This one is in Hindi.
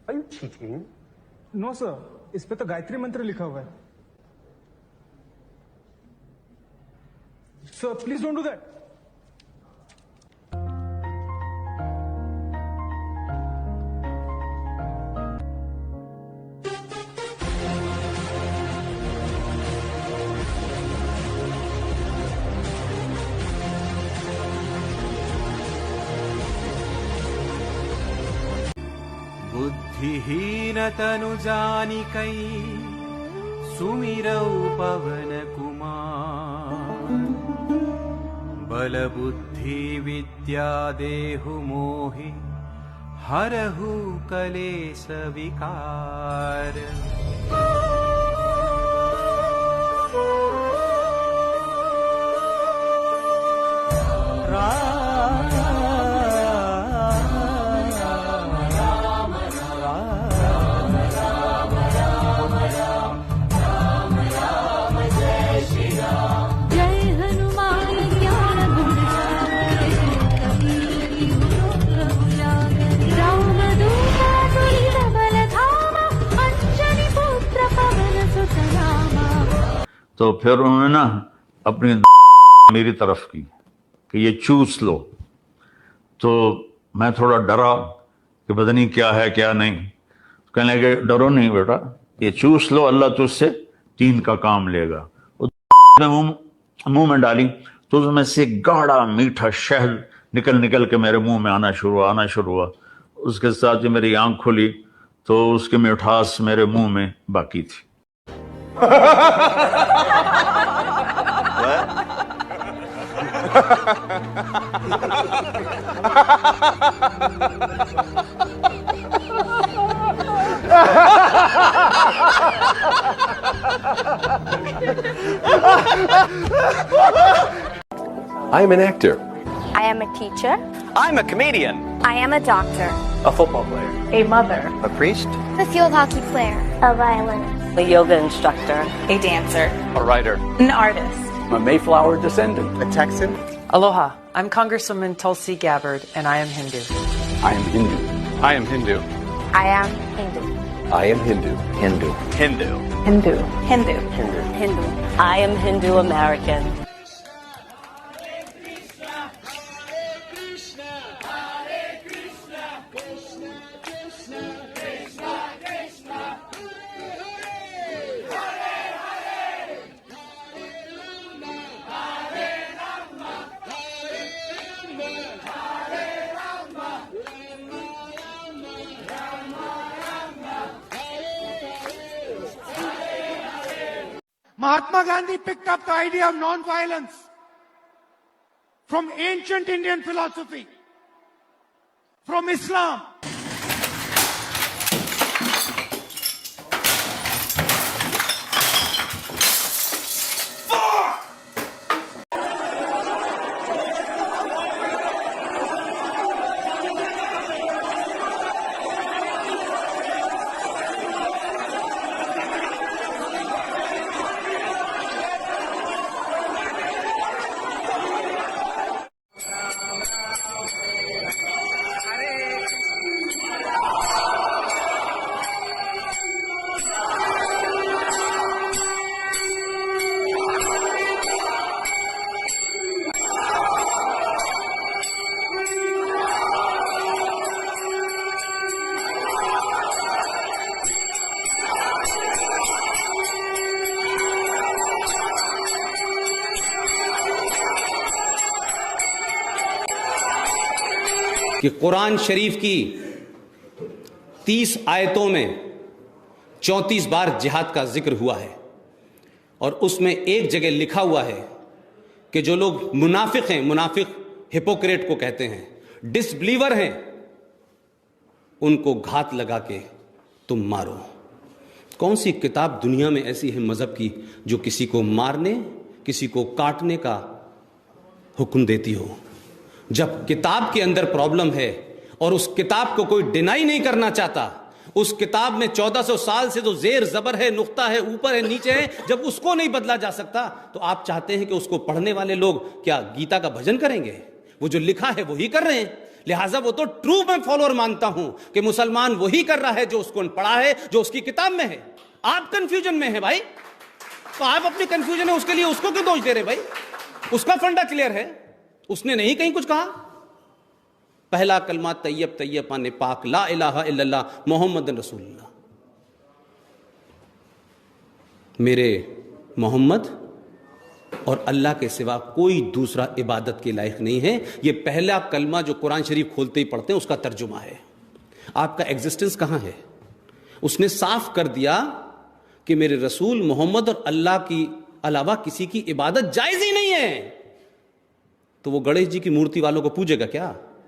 Are you cheating? No sir, इस पे तो गायत्री मंत्र लिखा हुआ है। Sir please don't do that. बुद्धिहीन तनु जानिकै सुमिरौ पवन कुमार। बल बुद्धि विद्या देहु मोहि हरहु कलेश विकार। तो फिर उन्होंने ना अपनी मेरी तरफ की कि ये चूस लो। तो मैं थोड़ा डरा कि पता नहीं क्या है क्या नहीं। कहने लगे डरो नहीं बेटा, ये चूस लो, अल्लाह तुझसे 3 का काम लेगा। मुंह में डाली तो उसमें से गाढ़ा मीठा शहद निकल के मेरे मुंह में आना शुरू हुआ। उसके साथ जो मेरी आंख खुली तो उसकी मिठास मेरे मुंह में बाकी थी। I am an actor. I am a teacher. I'm a comedian. I am a doctor. A football player. A mother. A priest. A field hockey player. A violinist. A yoga instructor. A dancer. A writer. An artist. I'm a Mayflower descendant. A Texan. Aloha, I'm Congresswoman Tulsi Gabbard, and I am Hindu. I am Hindu. I am Hindu. I am Hindu. I am Hindu. Hindu. Hindu. Hindu. Hindu. Hindu. Hindu. I am Hindu American. Mahatma Gandhi picked up the idea of non-violence from ancient Indian philosophy, from Islam. कि कुरान शरीफ की 30 आयतों में 34 बार जिहाद का जिक्र हुआ है और उसमें एक जगह लिखा हुआ है कि जो लोग मुनाफिक हैं, मुनाफिक हिपोक्रेट को कहते हैं, डिसबिलीवर हैं, उनको घात लगा के तुम मारो। कौन सी किताब दुनिया में ऐसी है मजहब की जो किसी को मारने, किसी को काटने का हुक्म देती हो? जब किताब के अंदर प्रॉब्लम है और उस किताब को कोई डिनाई नहीं करना चाहता, उस किताब में 1400 साल से जो जेर जबर है, नुक्ता है, ऊपर है, नीचे है, जब उसको नहीं बदला जा सकता तो आप चाहते हैं कि उसको पढ़ने वाले लोग क्या गीता का भजन करेंगे? वो जो लिखा है वो ही कर रहे हैं। लिहाजा वो तो ट्रू मैं फॉलोअर मानता हूं कि मुसलमान वही कर रहा है जो उसको पढ़ा है, जो उसकी किताब में है। आप कंफ्यूजन में है भाई, तो आप अपनी कंफ्यूजन है उसके लिए उसको क्यों दोष दे रहे भाई? उसका फंडा क्लियर है, उसने नहीं कहीं कुछ कहा। पहला कलमा तैयब तैयब पाने पाक ला इलाहा इल्लल्लाह मोहम्मद रसूलुल्लाह। मेरे मोहम्मद और अल्लाह के सिवा कोई दूसरा इबादत के लायक नहीं है। यह पहला कलमा जो कुरान शरीफ खोलते ही पढ़ते हैं उसका तर्जुमा है। आपका एग्जिस्टेंस कहां है? उसने साफ कर दिया कि मेरे रसूल मोहम्मद और अल्लाह की अलावा किसी की इबादत जायज ही नहीं है। तो वो गणेश जी की मूर्ति वालों को पूजेगा क्या?